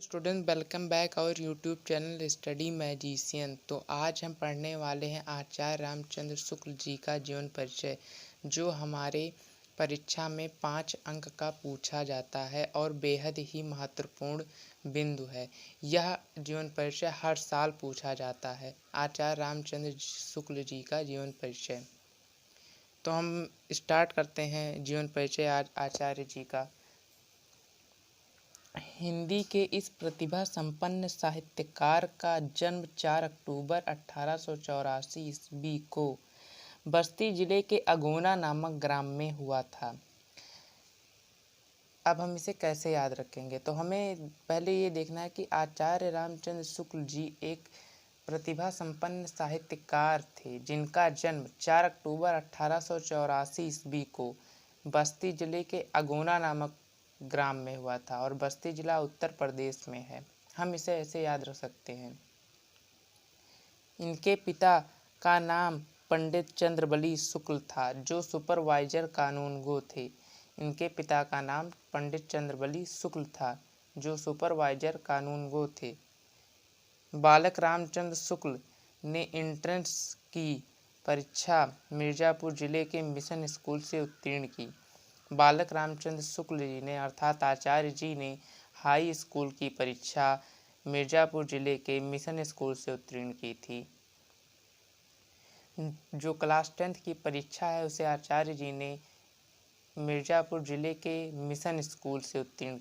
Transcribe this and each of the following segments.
Student welcome back our YouTube channel study magician. तो आज हम पढ़ने वाले हैं आचार्य रामचंद्र शुक्ल जी का जीवन परिचय, जो हमारे परीक्षा में 5 अंक का पूछा जाता है और बेहद ही महत्वपूर्ण बिंदु है। यह जीवन परिचय हर साल पूछा जाता है। आचार्य रामचंद्र शुक्ल जी का जीवन परिचय। तो हम स्टार्ट करते हैं जीवन परिचय आज आचार्य जी का। हिंदी के इस प्रतिभा संपन्न साहित्यकार का जन्म 4 अक्टूबर 1884 ईस्वी को बस्ती जिले के अगोना नामक ग्राम में हुआ था। अब हम इसे कैसे याद रखेंगे, तो हमें पहले ये देखना है कि आचार्य रामचंद्र शुक्ल जी एक प्रतिभा संपन्न साहित्यकार थे, जिनका जन्म 4 अक्टूबर 1884 ईस्वी को बस्ती जिले के अगोना नामक ग्राम में हुआ था और बस्ती जिला उत्तर प्रदेश में है। हम इसे ऐसे याद रख सकते हैं। इनके पिता का नाम पंडित चंद्रबली शुक्ल था, जो सुपरवाइजर कानूनगो थे। इनके पिता का नाम पंडित चंद्रबली शुक्ल था, जो सुपरवाइजर कानूनगो थे। बालक रामचंद्र शुक्ल ने एंट्रेंस की परीक्षा मिर्जापुर जिले के मिशन स्कूल से उत्तीर्ण की। बालक रामचंद्र शुक्ल जी ने अर्थात आचार्य जी ने हाई स्कूल की परीक्षा मिर्जापुर जिले के मिशन स्कूल से उत्तीर्ण की थी। जो क्लास 10th की परीक्षा है उसे आचार्य जी ने मिर्जापुर जिले के मिशन स्कूल से उत्तीर्ण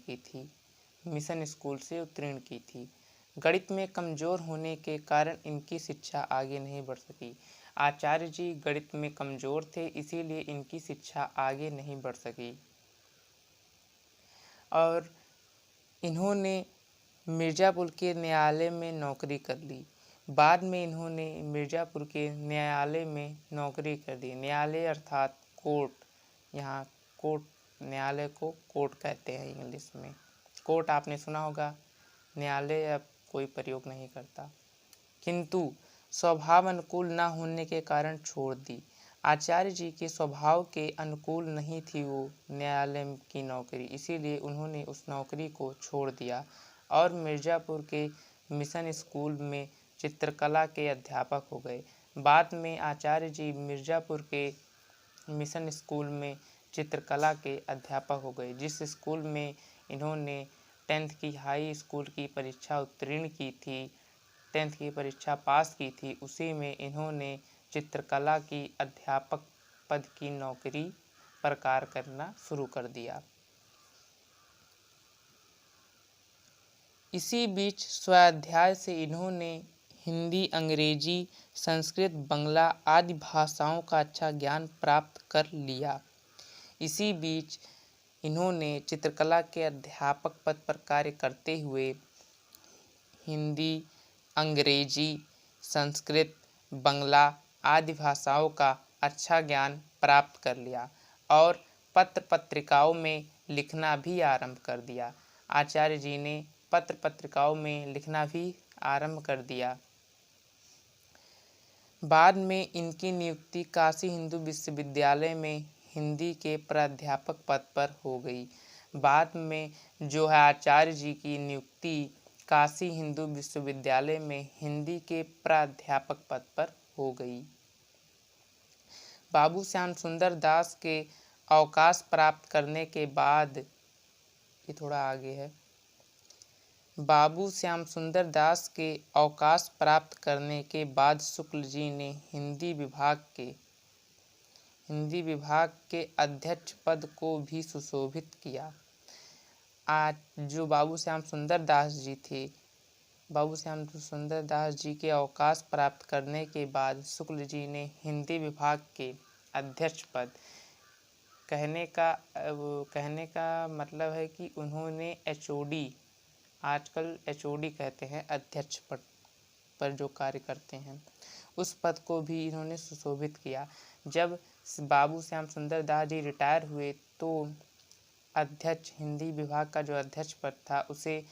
की थी। गणित में कमज़ोर होने के कारण इनकी शिक्षा आगे नहीं बढ़ सकी। आचार्य जी गणित में कमज़ोर थे, इसीलिए इनकी शिक्षा आगे नहीं बढ़ सकी और इन्होंने मिर्ज़ापुर के न्यायालय में नौकरी कर ली। बाद में इन्होंने मिर्ज़ापुर के न्यायालय में नौकरी कर दी। न्यायालय अर्थात कोर्ट, यहाँ कोर्ट, न्यायालय को कोर्ट कहते हैं इंग्लिश में। कोर्ट आपने सुना होगा, न्यायालय अब कोई प्रयोग नहीं करता। किंतु स्वभाव अनुकूल न होने के कारण छोड़ दी। आचार्य जी के स्वभाव के अनुकूल नहीं थी वो न्यायालय की नौकरी, इसीलिए उन्होंने उस नौकरी को छोड़ दिया और मिर्ज़ापुर के मिशन स्कूल में चित्रकला के अध्यापक हो गए। बाद में आचार्य जी मिर्ज़ापुर के मिशन स्कूल में चित्रकला के अध्यापक हो गए। जिस स्कूल में इन्होंने 10th की हाई स्कूल की परीक्षा उत्तीर्ण की थी, 10th की परीक्षा पास की थी, उसी में इन्होंने चित्रकला की अध्यापक पद की नौकरी प्रकार करना शुरू कर दिया। इसी बीच स्वाध्याय से इन्होंने हिंदी, अंग्रेजी, संस्कृत, बंगला आदि भाषाओं का अच्छा ज्ञान प्राप्त कर लिया। इसी बीच इन्होंने चित्रकला के अध्यापक पद पर कार्य करते हुए हिंदी, अंग्रेजी, संस्कृत, बंगला आदि भाषाओं का अच्छा ज्ञान प्राप्त कर लिया और पत्र पत्रिकाओं में लिखना भी आरंभ कर दिया। आचार्य जी ने पत्र पत्रिकाओं में लिखना भी आरंभ कर दिया। बाद में इनकी नियुक्ति काशी हिंदू विश्वविद्यालय में हिंदी के प्राध्यापक पद पर हो गई। बाद में जो है आचार्य जी की नियुक्ति काशी हिंदू विश्वविद्यालय में हिंदी के प्राध्यापक पद पर हो गई। बाबू श्याम सुंदर दास के अवकाश प्राप्त करने के बाद, ये थोड़ा आगे है, बाबू श्याम सुंदर दास के अवकाश प्राप्त करने के बाद शुक्ल जी ने हिंदी विभाग के अध्यक्ष पद को भी सुशोभित किया। आज जो बाबू श्याम सुंदर दास जी थे, बाबू श्याम सुंदर दास जी के अवकाश प्राप्त करने के बाद शुक्ल जी ने हिंदी विभाग के अध्यक्ष पद, कहने का मतलब है कि उन्होंने HOD, आजकल HOD कहते हैं अध्यक्ष पद पर जो कार्य करते हैं, उस पद को भी इन्होंने सुशोभित किया। जब बाबू श्याम सुंदर दास जी रिटायर हुए तो अध्यक्ष, हिंदी विभाग का जो अध्यक्ष पद था उसे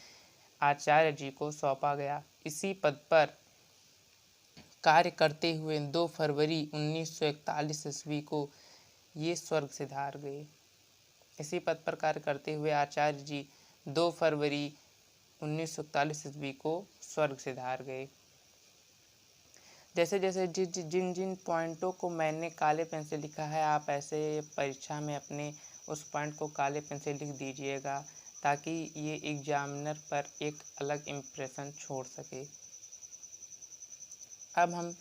आचार्य जी को सौंपा गया। इसी पद पर कार्य करते हुए 2 फरवरी 1941 ईस्वी को ये स्वर्ग सिधार गए। इसी पद पर कार्य करते हुए आचार्य जी 2 फरवरी 1941 ईस्वी को स्वर्ग सिधार गए। जैसे जैसे जिन जिन पॉइंटों को मैंने काले पेन से लिखा है, आप ऐसे परीक्षा में अपने उस पॉइंट को काले पेन से लिख दीजिएगा, ताकि ये एग्जामिनर पर एक अलग इम्प्रेशन छोड़ सके। अब हम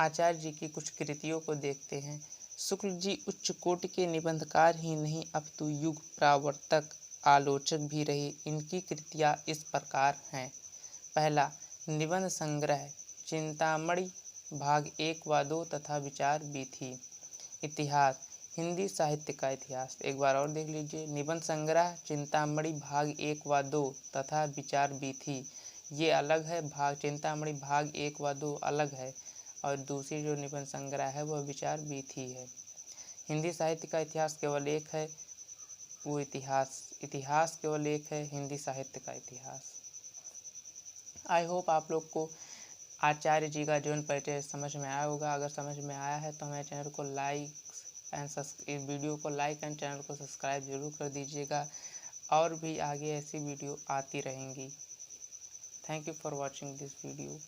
आचार्य जी की कुछ कृतियों को देखते हैं। शुक्ल जी उच्च कोटि के निबंधकार ही नहीं, अपितु युग प्रावर्तक आलोचक भी रहे। इनकी कृतियाँ इस प्रकार हैं। पहला, निबंध संग्रह चिंतामणि, भाग 1 व 2 तथा विचार बीथी। इतिहास, हिंदी साहित्य का इतिहास। एक बार और देख लीजिए, निबंध संग्रह चिंतामणि भाग 1 व 2 तथा विचार बीथी, ये अलग है। भाग चिंतामणि भाग 1 व 2 अलग है, और दूसरी जो निबंध संग्रह है वह विचार बीथी है। हिंदी साहित्य का इतिहास केवल एक है, वो इतिहास केवल एक है, हिंदी साहित्य का इतिहास। आई होप आप लोग को आचार्य जी का जीवन परिचय समझ में आया होगा। अगर समझ में आया है तो हमारे चैनल को इस वीडियो को लाइक एंड चैनल को सब्सक्राइब जरूर कर दीजिएगा, और भी आगे ऐसी वीडियो आती रहेंगी। Thank you for watching this video.